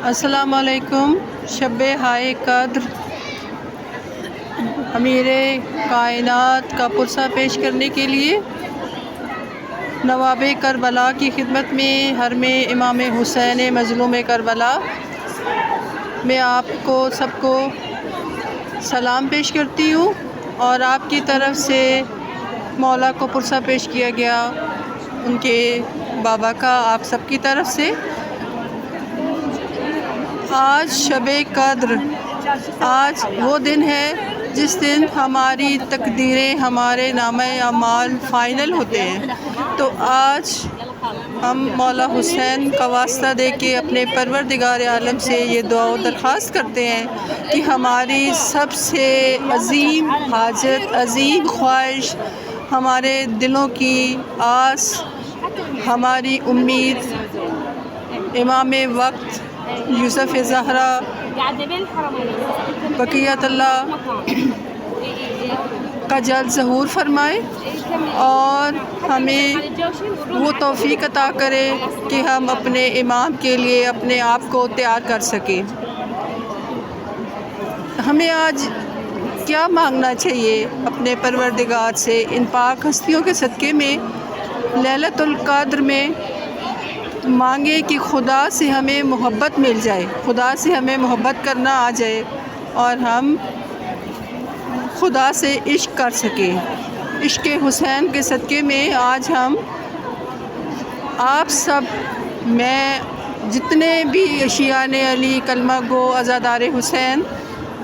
السلام علیکم۔ شب ہائے قدر امیر کائنات کا پرسہ پیش کرنے کے لیے نواب کربلا کی خدمت میں حرم امام حسین مظلوم کربلا میں آپ کو سب کو سلام پیش کرتی ہوں، اور آپ کی طرف سے مولا کو پرسہ پیش کیا گیا ان کے بابا کا آپ سب کی طرف سے۔ آج شب قدر، آج وہ دن ہے جس دن ہماری تقدیریں، ہمارے نامہ اعمال فائنل ہوتے ہیں۔ تو آج ہم مولا حسین کا واسطہ دے کے اپنے پروردگار عالم سے یہ دعا و درخواست کرتے ہیں کہ ہماری سب سے عظیم حاجت، عظیم خواہش، ہمارے دلوں کی آس، ہماری امید امام وقت یوسف زہرا بقیت اللہ کا جلد ظہور فرمائے، اور ہمیں وہ توفیق عطا کرے کہ ہم اپنے امام کے لیے اپنے آپ کو تیار کر سکیں۔ ہمیں آج کیا مانگنا چاہیے اپنے پروردگار سے؟ ان پاک ہستیوں کے صدقے میں لیلۃ القدر میں مانگے کہ خدا سے ہمیں محبت مل جائے، خدا سے ہمیں محبت کرنا آ جائے، اور ہم خدا سے عشق کر سکیں۔ عشق حسین کے صدقے میں آج ہم آپ سب، میں، جتنے بھی عشیان علی کلمہ گو عزادار حسین،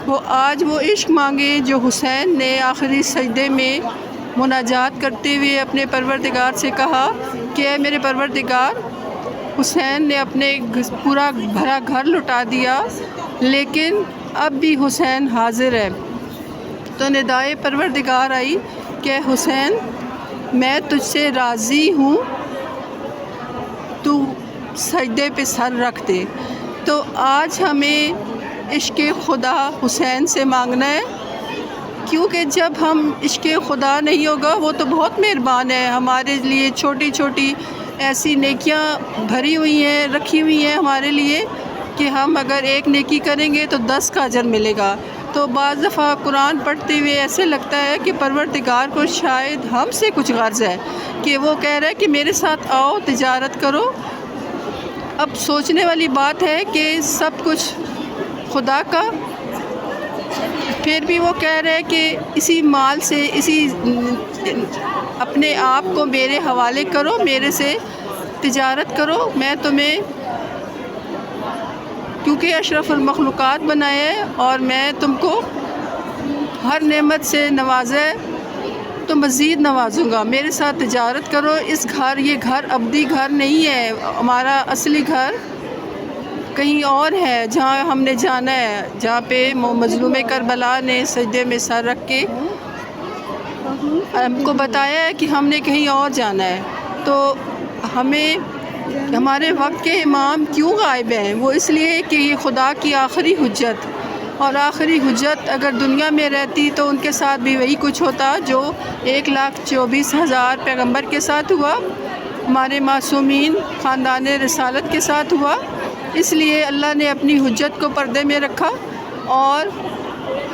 وہ آج وہ عشق مانگے جو حسین نے آخری سجدے میں مناجات کرتے ہوئے اپنے پروردگار سے کہا کہ اے میرے پروردگار، حسین نے اپنے پورا بھرا گھر لٹا دیا، لیکن اب بھی حسین حاضر ہے۔ تو ندائے پروردگار آئی کہ حسین، میں تجھ سے راضی ہوں، تو سجدے پہ سر رکھ دے۔ تو آج ہمیں عشق خدا حسین سے مانگنا ہے، کیونکہ جب ہم عشق خدا نہیں ہوگا، وہ تو بہت مہربان ہے ہمارے لیے، چھوٹی چھوٹی ایسی نیکیاں بھری ہوئی ہیں، رکھی ہوئی ہیں ہمارے لیے کہ ہم اگر ایک نیکی کریں گے تو 10 کا اجر ملے گا۔ تو بعض دفعہ قرآن پڑھتے ہوئے ایسے لگتا ہے کہ پروردگار کو شاید ہم سے کچھ غرض ہے کہ وہ کہہ رہا ہے کہ میرے ساتھ آؤ، تجارت کرو۔ اب سوچنے والی بات ہے کہ سب کچھ خدا کا، پھر بھی وہ کہہ رہے ہیں کہ اسی مال سے، اسی اپنے آپ کو میرے حوالے کرو، میرے سے تجارت کرو، میں تمہیں، کیونکہ اشرف المخلوقات بنائے ہیں اور میں تم کو ہر نعمت سے نوازے تو مزید نوازوں گا، میرے ساتھ تجارت کرو۔ اس گھر، یہ گھر ابدی گھر نہیں ہے، ہمارا اصلی گھر کہیں اور ہے جہاں ہم نے جانا ہے، جہاں پہ مظلوم کربلا نے سجدے میں سر رکھ کے ہم کو بتایا ہے کہ ہم نے کہیں اور جانا ہے۔ تو ہمیں، ہمارے وقت کے امام کیوں غائب ہیں؟ وہ اس لیے کہ یہ خدا کی آخری حجت، اور آخری حجت اگر دنیا میں رہتی تو ان کے ساتھ بھی وہی کچھ ہوتا جو 1,24,000 پیغمبر کے ساتھ ہوا، ہمارے معصومین خاندان رسالت کے ساتھ ہوا۔ اس لیے اللہ نے اپنی حجت کو پردے میں رکھا اور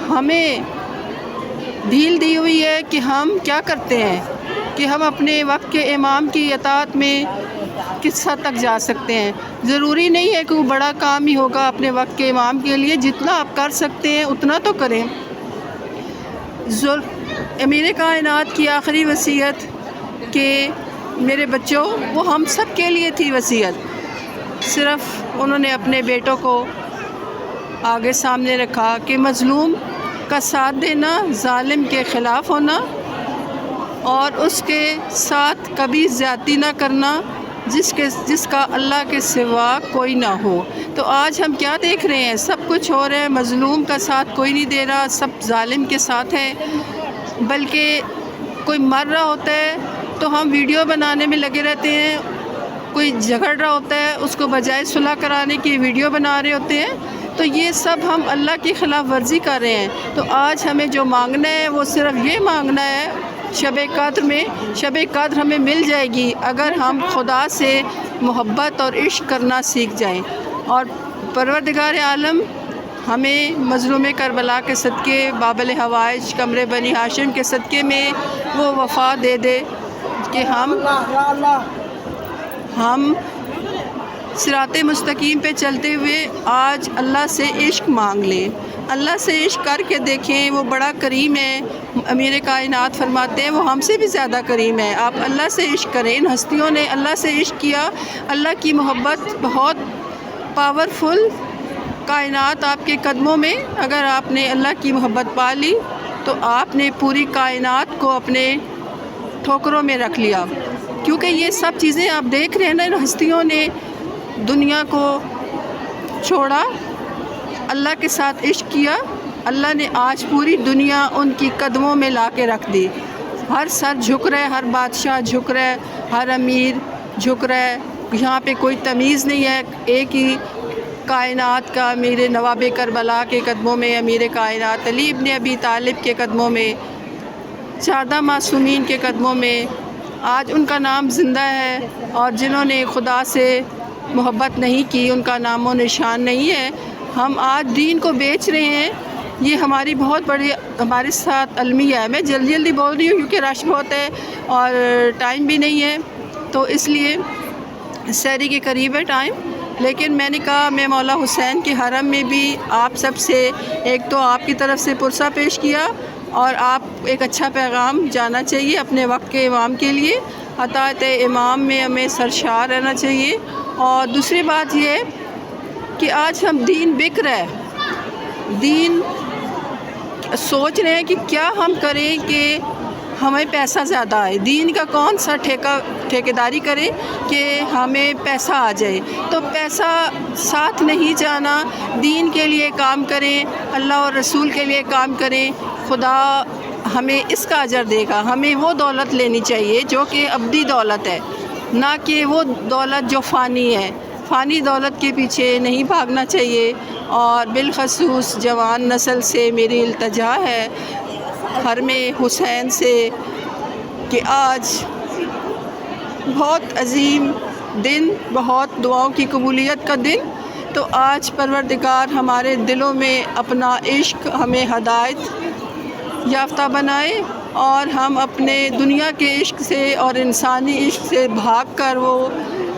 ہمیں ڈھیل دی ہوئی ہے کہ ہم کیا کرتے ہیں، کہ ہم اپنے وقت کے امام کی اطاعت میں کس حد تک جا سکتے ہیں۔ ضروری نہیں ہے کہ وہ بڑا کام ہی ہوگا اپنے وقت کے امام کے لیے، جتنا آپ کر سکتے ہیں اتنا تو کریں۔ امیر کائنات کی آخری وصیت کہ میرے بچوں، وہ ہم سب کے لیے تھی وصیت، صرف انہوں نے اپنے بیٹوں کو آگے سامنے رکھا کہ مظلوم کا ساتھ دینا، ظالم کے خلاف ہونا، اور اس کے ساتھ کبھی زیادتی نہ کرنا جس کا اللہ کے سوا کوئی نہ ہو۔ تو آج ہم کیا دیکھ رہے ہیں؟ سب کچھ ہو رہا ہے، مظلوم کا ساتھ کوئی نہیں دے رہا، سب ظالم کے ساتھ ہیں، بلکہ کوئی مر رہا ہوتا ہے تو ہم ویڈیو بنانے میں لگے رہتے ہیں، کوئی جھگڑ رہا ہوتا ہے اس کو بجائے صلح کرانے کی ویڈیو بنا رہے ہوتے ہیں۔ تو یہ سب ہم اللہ کی خلاف ورزی کر رہے ہیں۔ تو آج ہمیں جو مانگنا ہے وہ صرف یہ مانگنا ہے، شب قدر ہمیں مل جائے گی اگر ہم خدا سے محبت اور عشق کرنا سیکھ جائیں، اور پروردگار عالم ہمیں مظلوم کربلا کے صدقے، بابل حوائج قمر بنی ہاشم کے صدقے میں وہ وفا دے دے کہ ہم صراط مستقیم پہ چلتے ہوئے آج اللہ سے عشق مانگ لیں، اللہ سے عشق کر کے دیکھیں، وہ بڑا کریم ہے۔ امیر کائنات فرماتے ہیں وہ ہم سے بھی زیادہ کریم ہے۔ آپ اللہ سے عشق کریں۔ ان ہستیوں نے اللہ سے عشق کیا، اللہ کی محبت بہت پاورفل، کائنات آپ کے قدموں میں، اگر آپ نے اللہ کی محبت پا لی تو آپ نے پوری کائنات کو اپنے ٹھوکروں میں رکھ لیا، کیونکہ یہ سب چیزیں آپ دیکھ رہے ہیں نا، ان ہستیوں نے دنیا کو چھوڑا، اللہ کے ساتھ عشق کیا، اللہ نے آج پوری دنیا ان کی قدموں میں لا کے رکھ دی۔ ہر سر جھک رہا ہے، ہر بادشاہ جھک رہا ہے، ہر امیر جھک رہا ہے، یہاں پہ کوئی تمیز نہیں ہے، ایک ہی کائنات کا امیر نواب کربلا کے قدموں میں، امیر کائنات علی ابن ابی طالب کے قدموں میں، 14 معصومین کے قدموں میں آج ان کا نام زندہ ہے، اور جنہوں نے خدا سے محبت نہیں کی ان کا نام و نشان نہیں ہے۔ ہم آج دین کو بیچ رہے ہیں، یہ ہماری بہت بڑی ہمارے ساتھ المیہ ہے۔ میں جلدی بول رہی ہوں کیونکہ رش بہت ہے اور ٹائم بھی نہیں ہے، تو اس لیے سحری کے قریب ہے ٹائم، لیکن میں نے کہا میں مولا حسین کے حرم میں بھی آپ سب سے ایک تو آپ کی طرف سے پرسہ پیش کیا، اور آپ ایک اچھا پیغام جانا چاہیے اپنے وقت کے امام کے لیے، اطاعت امام میں ہمیں سرشار رہنا چاہیے۔ اور دوسری بات یہ کہ آج ہم دین بک رہا ہے، دین سوچ رہے ہیں کہ کیا ہم کریں کہ ہمیں پیسہ زیادہ آئے، دین کا کون سا ٹھیکیداری کرے کہ ہمیں پیسہ آ جائے، تو پیسہ ساتھ نہیں جانا، دین کے لیے کام کریں، اللہ اور رسول کے لیے کام کریں، خدا ہمیں اس کا اجر دے گا۔ ہمیں وہ دولت لینی چاہیے جو کہ ابدی دولت ہے، نہ کہ وہ دولت جو فانی ہے، فانی دولت کے پیچھے نہیں بھاگنا چاہیے۔ اور بالخصوص جوان نسل سے میری التجا ہے، حرم حسین سے، کہ آج بہت عظیم دن، بہت دعاؤں کی قبولیت کا دن، تو آج پروردگار ہمارے دلوں میں اپنا عشق ہمیں ہدایت یافتہ بنائے، اور ہم اپنے دنیا کے عشق سے اور انسانی عشق سے بھاگ کر وہ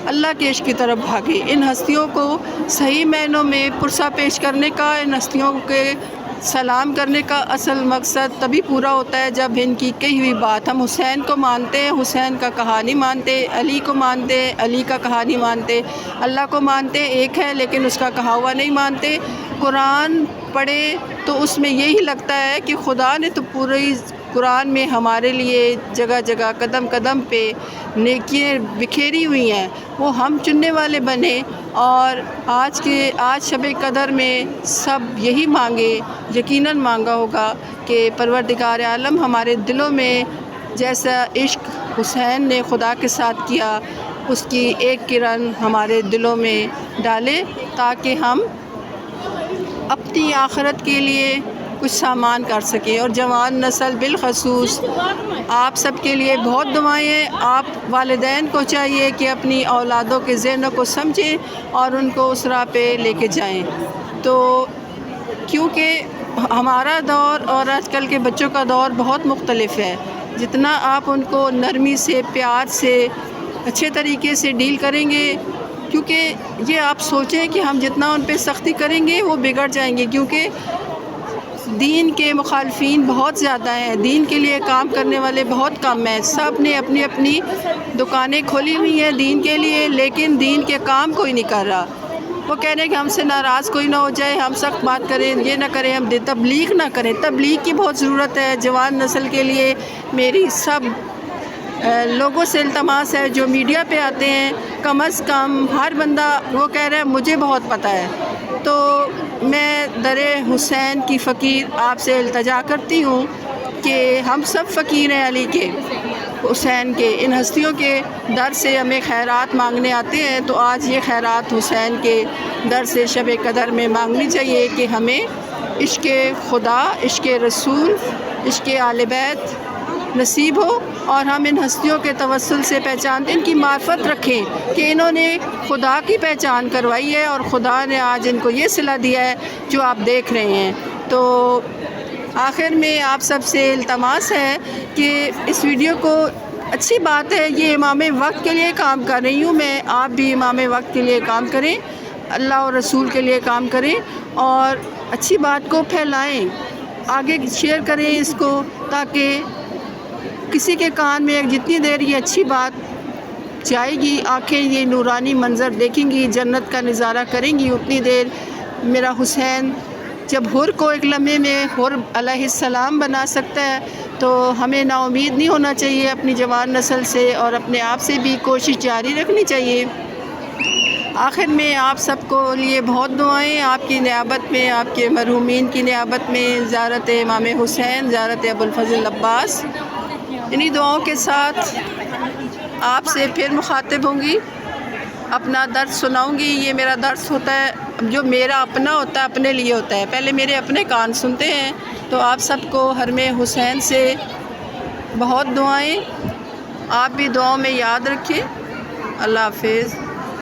اللہ کے عشق کی طرف بھاگے۔ ان ہستیوں کو صحیح معنوں میں پرسہ پیش کرنے کا، ان ہستیوں کے سلام کرنے کا اصل مقصد تبھی پورا ہوتا ہے جب ان کی کہی ہوئی بات، ہم حسین کو مانتے ہیں، حسین کا کہانی مانتے، علی کو مانتے، علی کا کہانی مانتے، اللہ کو مانتے ایک ہے لیکن اس کا کہا ہوا نہیں مانتے۔ قرآن پڑھے تو اس میں یہی لگتا ہے کہ خدا نے تو پوری قرآن میں ہمارے لیے جگہ جگہ قدم قدم پہ نیکیاں بکھیری ہوئی ہیں، وہ ہم چننے والے بنے، اور آج شب قدر میں سب یہی مانگے، یقیناً مانگا ہوگا کہ پروردگار عالم ہمارے دلوں میں جیسا عشق حسین نے خدا کے ساتھ کیا اس کی ایک کرن ہمارے دلوں میں ڈالے، تاکہ ہم اپنی آخرت کے لیے کچھ سامان کر سکیں۔ اور جوان نسل بالخصوص آپ سب کے لیے بہت دعائیں ہیں۔ آپ والدین کو چاہیے کہ اپنی اولادوں کے ذہنوں کو سمجھیں اور ان کو اس راہ پہ لے کے جائیں، تو کیونکہ ہمارا دور اور آج کل کے بچوں کا دور بہت مختلف ہے، جتنا آپ ان کو نرمی سے، پیار سے، اچھے طریقے سے ڈیل کریں گے، کیونکہ یہ آپ سوچیں کہ ہم جتنا ان پہ سختی کریں گے وہ بگڑ جائیں گے، کیونکہ دین کے مخالفین بہت زیادہ ہیں، دین کے لیے کام کرنے والے بہت کم ہیں، سب نے اپنی اپنی دکانیں کھولی ہوئی ہیں دین کے لیے، لیکن دین کے کام کوئی نہیں کر رہا۔ وہ کہہ رہے ہیں کہ ہم سے ناراض کوئی نہ ہو جائے، ہم سخت بات کریں، یہ نہ کریں، ہم تبلیغ نہ کریں۔ تبلیغ کی بہت ضرورت ہے جوان نسل کے لیے۔ میری سب لوگوں سے التماس ہے جو میڈیا پہ آتے ہیں، کم از کم ہر بندہ وہ کہہ رہا ہے مجھے بہت پتہ ہے، تو میں در حسین کی فقیر آپ سے التجا کرتی ہوں کہ ہم سب فقیر ہیں علی کے، حسین کے، ان ہستیوں کے در سے ہمیں خیرات مانگنے آتے ہیں، تو آج یہ خیرات حسین کے در سے شب قدر میں مانگنی چاہیے کہ ہمیں عشق خدا، عشق رسول، عشق آل بیت نصیب ہو اور ہم ان ہستیوں کے توسل سے پہچانتے ان کی معرفت رکھیں کہ انہوں نے خدا کی پہچان کروائی ہے اور خدا نے آج ان کو یہ صلہ دیا ہے جو آپ دیکھ رہے ہیں۔ تو آخر میں آپ سب سے التماس ہے کہ اس ویڈیو کو، اچھی بات ہے یہ امام وقت کے لیے کام کر رہی ہوں میں، آپ بھی امام وقت کے لیے کام کریں، اللہ اور رسول کے لیے کام کریں اور اچھی بات کو پھیلائیں، آگے شیئر کریں اس کو، تاکہ کسی کے کان میں جتنی دیر یہ اچھی بات جائے گی، آنکھیں یہ نورانی منظر دیکھیں گی، جنت کا نظارہ کریں گی، اتنی دیر میرا حسین جب حر کو ایک لمحے میں حر علیہ السلام بنا سکتا ہے تو ہمیں نا امید نہیں ہونا چاہیے اپنی جوان نسل سے، اور اپنے آپ سے بھی کوشش جاری رکھنی چاہیے۔ آخر میں آپ سب کو لیے بہت دعائیں، آپ کی نیابت میں، آپ کے مرحومین کی نیابت میں، زیارت امام حسین، زیارت ابوالفضل عباس، انہی دعاؤں کے ساتھ آپ سے پھر مخاطب ہوں گی، اپنا درد سناؤں گی۔ یہ میرا درد ہوتا ہے جو میرا اپنا ہوتا ہے، اپنے لیے ہوتا ہے، پہلے میرے اپنے کان سنتے ہیں۔ تو آپ سب کو حرم حسین سے بہت دعائیں، آپ بھی دعاؤں میں یاد رکھیں۔ اللہ حافظ۔